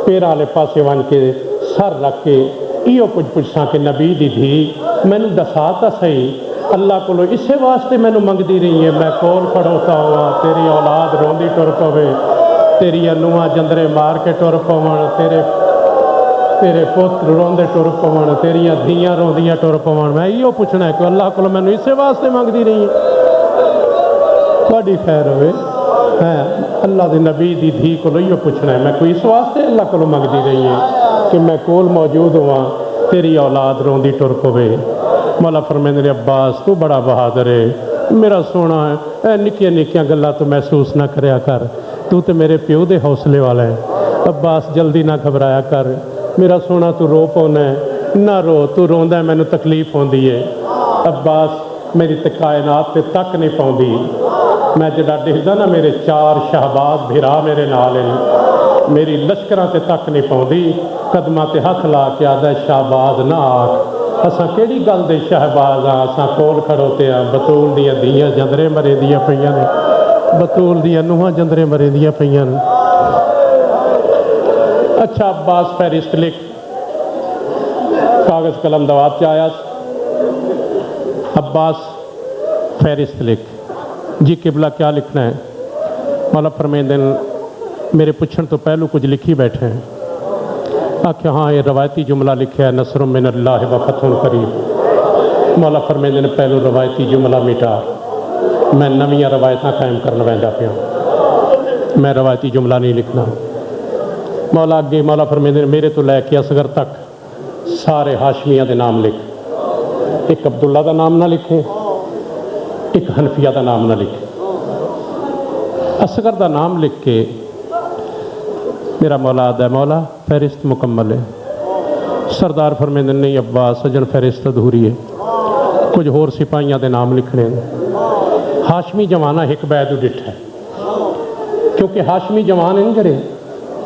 पैर वाले पासे वन के सर रख के इो कुछ पुछा कि नबी दी धी मैनू दसा तो सही, अल्लाह को इसे वास्ते मैनू मंगती रही है, मैं कोल खड़ोता हुआ तेरी औलाद रोंदी टुर पवे, तेरी नूहां जंदरे मार के टुर पवन, तेरे पुत्र रोंदे टुर पवन, तेरिया धीयां रोंदियां टुर पवन। मैं इो पूछना है कि अल्लाह को मैनू इसे वास्ते मंगती रही है। थोड़ी खैर होवे है अल्लाह के नबी दी धी को इो पूछना है, मैं कोई इस वास्ते अल्लाह को मंगती रही है कि मैं कोल मौजूद हुआ, तेरी औलाद रोंदी टुर पवे। मौला फरमांदे ने अब्बास तू बड़ा बहादुर है, मेरा सोना है, निक्कियां निक्कियां गल्लां तू महसूस ना करया कर, तू तो मेरे प्यो दे हौसले वाला है। अब्बास जल्दी ना घबराया कर, मेरा सोना तू रो पौना है, ना रो, तू रोंदा है मैनू तकलीफ होंदी है। अब्बास मेरी ते कायनात ते तक नहीं पाउंदी, मैं जड़ा डिसदा ना मेरे चार शहबाज भिरा मेरे नाल हैं, मेरी लश्करां ते तक नहीं पाउंदी। कदमां ते हथ ला के आदा शाहबाज ना आख, असां केड़ी गल दे शहबाज हाँ, असां कोल खड़ोते हाँ, बतूल दियां धीयां जंदरे मरे दियां पईयां ने, बतूल दियां नूहां जंदरे मरे दियां पईयां ने। अच्छा अब्बास फहरिस्त लिख, कागज़ कलम दवात च आया। अब्बास फहरिस्त लिख जी किबला क्या लिखना है? मौला फरमांदे ने मेरे पूछण तो पहलू कुछ लिखी बैठे हैं। आख्या हाँ ये रवायती जुमला लिखा है नसरुम मिनल्लाहि व फतहुन करीब। मौला फरमांदे ने पहलू रवायती जुमला मिटा, मैं नवीं रवायत कायम करना वैंदा पिया, मैं रवायती जुमला नहीं लिखना। मौला अगे मौला फरमांदे ने मेरे तो लैके असगर तक सारे हाशमिया के नाम लिख, एक अब्दुल्ला का नाम ना लिखे, एक हनफिया का नाम ना लिखे, असगर का नाम लिख के मेरा मौला आदा मौला फहरिस्त मुकम्मल है। सरदार फरमांदे नहीं अब्बास सजन फहरिस्त अधूरी है, कुछ होर सिपाहियों के नाम लिखने। हाशमी जवाना एक बैद डिठा है, क्योंकि हाशमी जवान हैं जड़े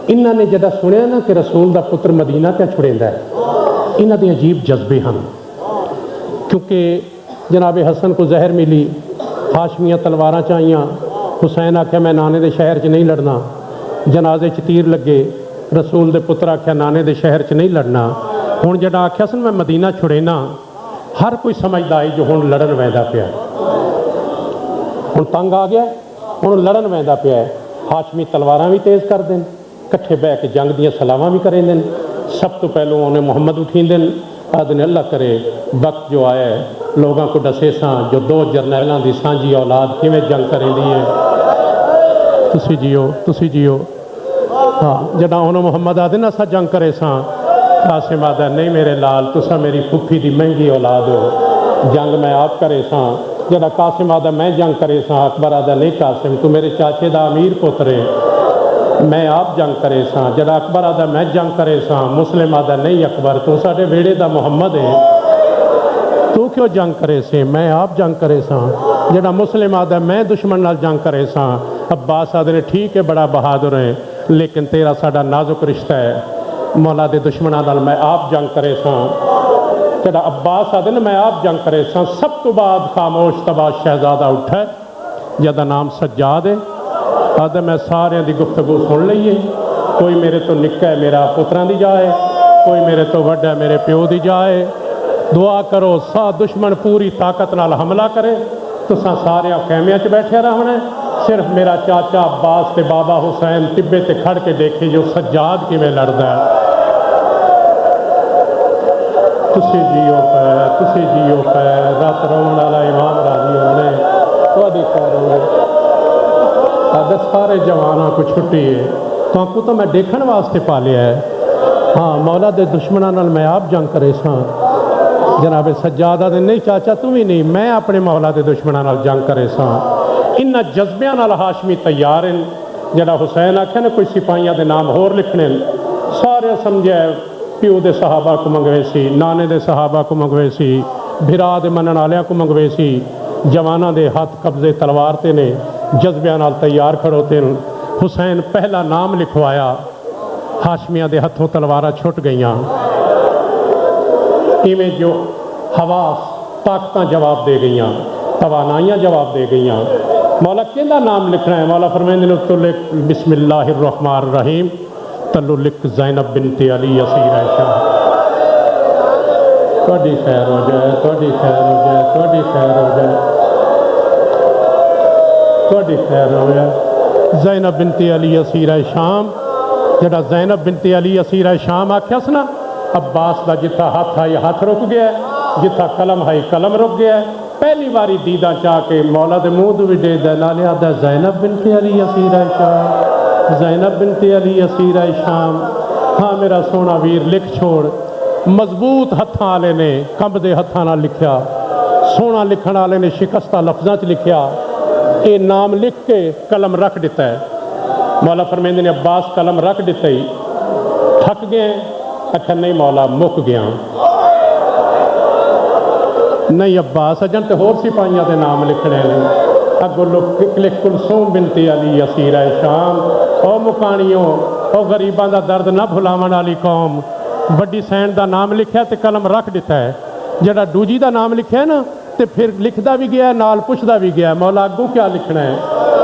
इन्होंने जदा सुनिया ना कि रसूल का पुत्र मदीना क्या छुड़ेंदा है, इन्हों के अजीब जज्बे हैं। क्योंकि जनाब हसन को जहर मिली, हाशमियाँ तलवारां चाइयां, हुसैन आख्या मैं नाने के शहर च नहीं लड़ना, जनाजे च तीर लगे, रसूल के पुत्र आख्या नाने के शहर च नहीं लड़ना। हुण जड़ा आख्या सन मैं मदीना छुड़ेना, हर कोई समझदा है जो हुण लड़न वैंदा पिया, हुण तंग आ गया, हुण लड़न वैंदा पिया। हाशमी तलवारां भी तेज़ कर देन, कट्ठे बह के जंग दियां सलावां भी करेंदे न। सब तो पहलों उन्हें मुहम्मद उठींदे न, आदने अल्लाह करे वक्त जो आया है लोगों को दसे सां जो दो जरनैलों की सांझी औलाद किवें जंग करेंदी है। तुसी जियो हाँ जदा उन्होंने मुहम्मद आदे ना असा जंग करे सां, कासिम आदा नहीं मेरे लाल तुसा मेरी फुफी की महंगी औलाद हो, जंग मैं आप करे सां। जदा कासिम आदा मैं जंग करे सां, अकबर आदा नहीं कासिम तू मेरे चाचे का अमीर पुत्र है, मैं आप जंग करे सां। जड़ा अकबर आदा मैं जंग करे सां, मुस्लिम आदा नहीं अकबर तू साडे वेड़े दा मुहम्मद है, तू क्यों जंग करे से, मैं आप जंग करे सां। जड़ा मुस्लिम आदा मैं दुश्मन नाल जंग करे सां। अब्बास आदे ने ठीक है बड़ा बहादुर है, लेकिन तेरा साडा नाजुक रिश्ता है, मौला दे दुश्मनां नाल मैं आप जंग करे सां। जड़ा अब्बास आदे ने मैं आप जंग करे सां। सब तो बाद खामोश तबाश शहजादा उठा, जदा नाम सज्जाद है, आदे मैं सारे की गुफ्तगू सुन लीए, कोई मेरे तो निक्का है मेरा पुत्रां दी जाए, कोई मेरे तो वड्डा है मेरे प्यो दी जाए, दुआ करो सा दुश्मन पूरी ताकत नाल हमला करे, तुसां सारे खैमियां च बैठे रहना है। सिर्फ मेरा चाचा अब्बास ते बाबा हुसैन तिब्बे ते खड़ के देखे जो सज्जाद किवें लड़दा है। तुसी जियो पै, तुसी जियो पै, रात रोण वाला इमाम राजी होने तुहाडी खैर होवे। साडे सारे जवानां को छुट्टी है, तुहानू तो मैं देखण वास्ते पालिया है। हाँ मौला दे दुश्मनां नाल मैं आप जंग करे सां। जनाब सज्जादा दे नहीं चाचा तू भी नहीं, मैं अपने मौला दे दुश्मनां नाल जंग करे सां। इन्हां जज्बियां नाल हाशमी तैयार हैं। जिहड़ा हुसैन आख्या ना कोई सिपाहियां दे नाम होर लिखने, सारे समझे प्यो दे सहाबा को मंगवे सी, नाने दे सहाबा को मंगवे सी, भिरा दे मनण वालियां को मंगवे सी। जवानां दे हथ कब्जे तलवार ते ने, जज्बियां नाल तैयार खड़ोते हैं। हुसैन पहला नाम लिखवाया, हाशमियां दे हथों तलवारां छुट गईयां। इवें जो हवास ताकतां जवाब दे गईयां, तवानाइयां जवाब दे गईयां। मौला किहदा नाम लिखना है? मौला फरमाइंदे ने तो लिख बिस्मिल्लाहिर रहमानिर रहीम, तल्लु लिख ज़ैनब बिनते अली असीरा शाह। तुहाडी खैर हो जाए, तुहाडी खैर हो जाए, तुहाडी खैर हो जाए, तुहाडी खैर हो जाए। ज़ैनब बिनते अली असीरा शाम, जिहड़ा ज़ैनब बिनते अली असीरा शाम आख्या सी ना, अब्बास का जिथा हथ आई हथ रुक गया, जिथा कलम आई कलम रुक गया। पहली बारी दीदा चाह के मौला दे मूँह भी दे दे नाले आदा ज़ैनब बिनते अली असीरा शाम, ज़ैनब बिनते अली असीरा शाम। हाँ मेरा सोना वीर लिख छोड़। मजबूत हत्थां वाले ने कंबदे हत्थां नाल लिखिया, सोना लिखण वाले ने शिकस्ता लफ्ज़ां च लिखिया। ये नाम लिख के कलम रख दिता है। मौला फरमाइंदे ने अब्बास कलम रख दिता ही, थक गए। अच्छा नहीं मौला मुक गया। नहीं अब्बास अजन तो होर सिपाहियां दे नाम लिखने ने। अगों लिख कुलसूम बिनते अली असीरा शाम। ओ मुकाणियों, ओ गरीबां दा दर्द ना भुलावन वाली कौम, वड्डी सैन दा नाम लिखिया ते कलम रख दिता है। जिहड़ा दूजी दा नाम लिखिया ना ते फिर लिखदा भी गया नाल पुछदा भी गया, मौला अगों क्या लिखना है?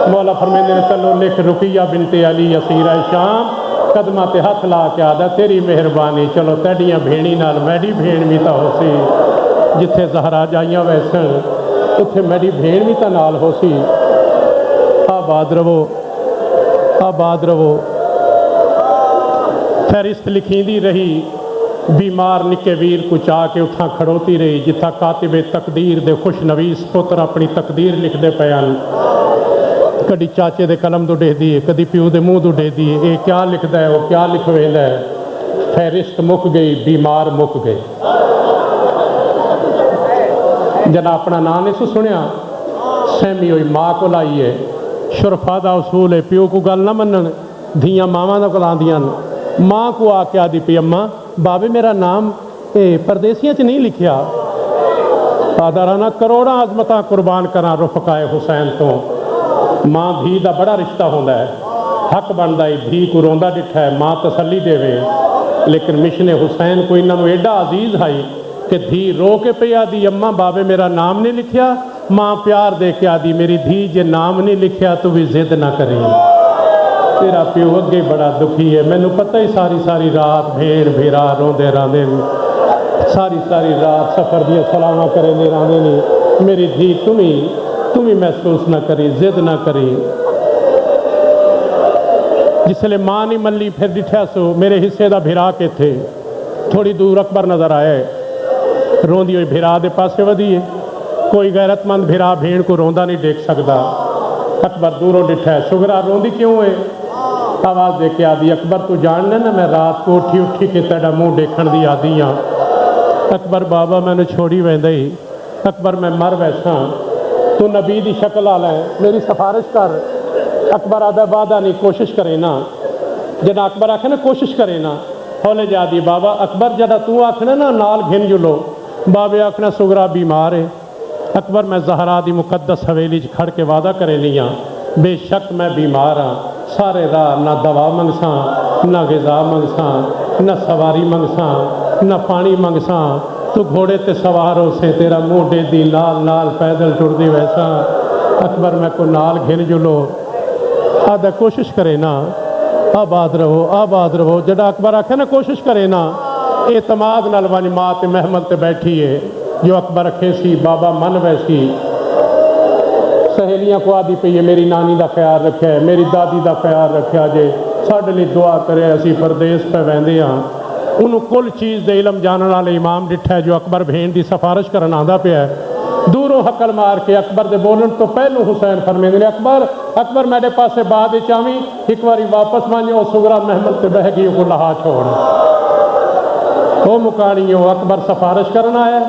मौला फरमाइंदे ने चलो लिख रुकिया बिनते अली असीरा शाम। कदमां ते हथ ला के आदा तेरी मेहरबानी, चलो तैडियां भेणी नाल मैडी भेण भी तां होसी। जिथे जहरा जाइयां वैसन उत्थे मैडी भेण भी तां नाल होसी। आबाद रवो, आबाद रवो। फहरिस्त लिखींदी रही, बीमार निके वीर को चाह के उठां खड़ोती रही, जिथा कातिबे तकदीर दे खुशनवीस पुत्र अपनी तकदीर लिखते पे हैं। कभी चाचे दे कलम तो डेदी है, कभी प्यो दे मूँह तो डेदी है। ये क्या लिखता है, वो क्या लिखवेंदा है। फहरिस्त मुक गई, बीमार मुक गए। जना अपना नाम नहीं सुनिया, सहमी हुई माँ को लाई है। शुरफा का उसूल है, प्यो को गल ना मनन, धियाँ मावां दा कोल आंदियां। माँ को आके आदि पी अम्मा बाबे मेरा नाम परदेसियां च नहीं लिखिया। आदाराना करोड़ां अजमतां कुर्बान करा रुफकाए हुसैन तो। माँ धी का बड़ा रिश्ता होंदा है, हक बनता है। धी को रोंदा डिठा है, माँ तसली देवे। लेकिन मिशने हुसैन को इन्होंने एडा अजीज है कि धी रो के पे आदि अम्मा बाबे मेरा नाम नहीं लिखिया। माँ प्यार दे के आदि मेरी धी जे नाम नहीं लिखिया तो भी जिद ना करी, तेरा प्यो अगे बड़ा दुखी है। मैनू पता ही सारी सारी रात भेड़ भेरा रोंदे रांदे, सारी सारी रात सफ़र दियाँ सलावां करेंदे रांदे ने। मेरी धी तुम ही महसूस ना करी, जिद ना करी। जिसले माँ नहीं मल्ली फिर डिठा सो मेरे हिस्से का भिरा के थे। थोड़ी दूर अकबर नज़र आए, रोंदी हुई भिरा दे पासे वधी है। कोई गैरतमंद भिरा भेड़ को रोंदा नहीं देख सकता। अकबर दूरों डिठा है, सुगरा रोंदी क्यों है? आवाज़ दे के आदि अकबर तू जानना ना मैं रात को उठी उठी के तेरा मुँह देखण दी आदि हाँ। अकबर बाबा मैंने छोड़ी वेंदा ही। अकबर मैं मर वैसा, तू नबी की शक्ल आला है, मेरी सिफारिश कर। अकबर आदा वादा नहीं, कोशिश करे ना। जदा अकबर आखे ना कोशिश करे ना, हौले जा दी बाबा। अकबर जदा तू आखना ना नाल घिन जुलो, बाबे आखना सुगरा बीमार है। अकबर मैं जहरा दी मुकद्दस हवेली च खड़ के वादा करे नहीं हाँ, बेशक मैं बीमार हाँ। सारे राह ना दवा मंगसा, ना ग़िज़ा मंगसा, ना सवारी मंगसा, ना पानी मंगसा। तू घोड़े ते सवार हो से, तेरा मुँह डेदी नाल नाल पैदल टुरदी वैसा। अकबर मैं को नाल घिन जुलो, आदा कोशिश करे ना। आबाद रहो, आबाद रहो। जड़ा अकबर आखे ना कोशिश करे ना, اعتماد نال ونج ماں تے محمل تے بیٹھی ہے جو اکبر رکھے سی بابا من ویسی سہیلیاں کو آدھی پئی ہے میری نانی دا خیال رکھا ہے میری دادی دا خیال رکھا جے ساڈے لئی دعا کرے اسی پردیس پہ ویندے ہاں انہوں کل چیز دے علم جانن والے امام ڈٹھا ہے جو اکبر بھین دی سفارش کرن آندا پیا ہے دوروں حقل مار کے اکبر دے بولن تو پہلو حسین فرمیندے نے اکبر میرے پاسے بعد چاویں ایک باری واپس مانجو سغرا محمل تے بہ گئی کو لہا چھوڑ وہ مکانیوں اکبر سفارش کرنا ہے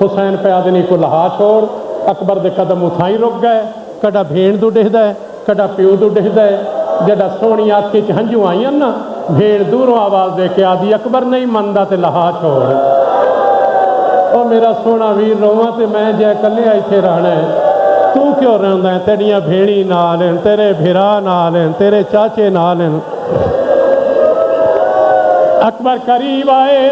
حسین پہ آدنی کو لہا چھوڑ اکبر دے قدم اتھائی رک گئے کڈا بھیڑ تو ڈہدا ہے کڈا پیو تو ڈہدا ہے جڈا سونی آنکھیں چ ہنجو آئیں نا بھیڑ دوروں آواز دے کے آدھی اکبر نہیں مندا تے لہا چھوڑ او میرا سونا ویر رواں تے میں جے کلے ایتھے رہنا ہے تو کیوں رہندا ہے تیریاں بھیڑی نال ہیں تیرے بھرا نال ہیں تیرے چاچے نال ہیں اکبر قریب آئے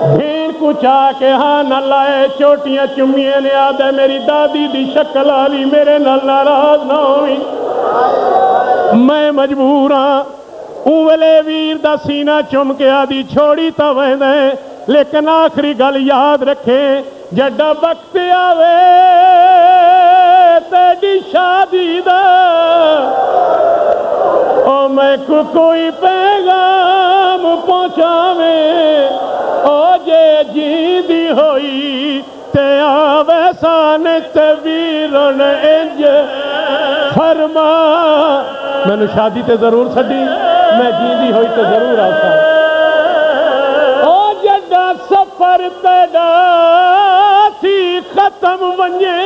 بھیڑ کو چاہ کے ہاں نہ لائے چوٹیاں چمیے نے آدھے میری دادی دی شکل آلی میرے نال ناراض نہ ہوئی میں مجبور ہاں اولے ویر دا سینہ چم کے آدھی چھوڑی تو ویندے لیکن آخری گل یاد رکھیں جڈا وقت آوے تیری شادی دا او میں کو کوئی پیغام پہنچاویں او جے جیندی ہوئی تے آوے سان تے ویرن انج فرما میں نے شادی تے ضرور سڈی میں جیندی ہوئی تے ضرور آسا او جڈا سفر تیڈا تھی ختم ونجے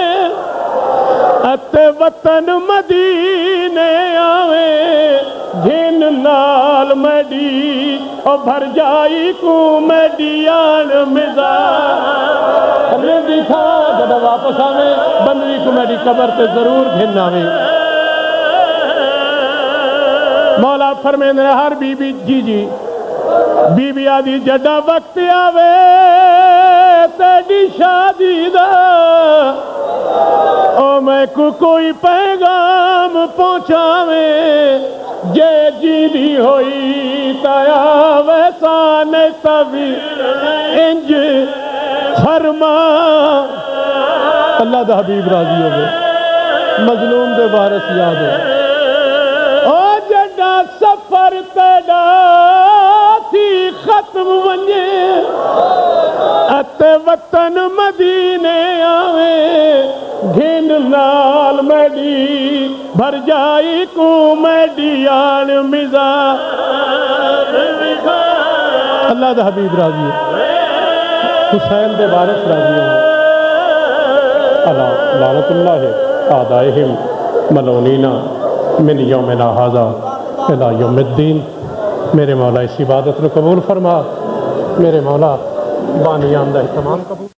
اتے وطن مدینے آویں جن نال میڈی او بھر جائی کو میڈیان مزار رندی تھا جب واپس آویں بندوی کو میڈی قبر تے ضرور گھن آویں مولا فرمیندے نے ہر بی بی جی بی بی آدھی جڈا وقت آوے تیری شادی دا او میں کو کوئی پیغام پہنچاویں جے جیندی ہوئی تایا ویسان تبھی انج فرما اللہ دا حبیب راضی ہو گئے مظلوم دے وارث یاد ہے او جڈا سفر تیڈا تھی ختم ونجے اتے وطن مدینے آویں گھن نال میڈی بھر جائی کو میڈیان مزار اللہ دا حبیب راضی ہے حسین دے وارث راضی ہے اللہ لعنت اللہ آدائہم ملونینا من یومنا ھذا الی یوم الدین میرے مولا اس عبادت کو قبول فرما میرے مولا بانیان دا اہتمام قبول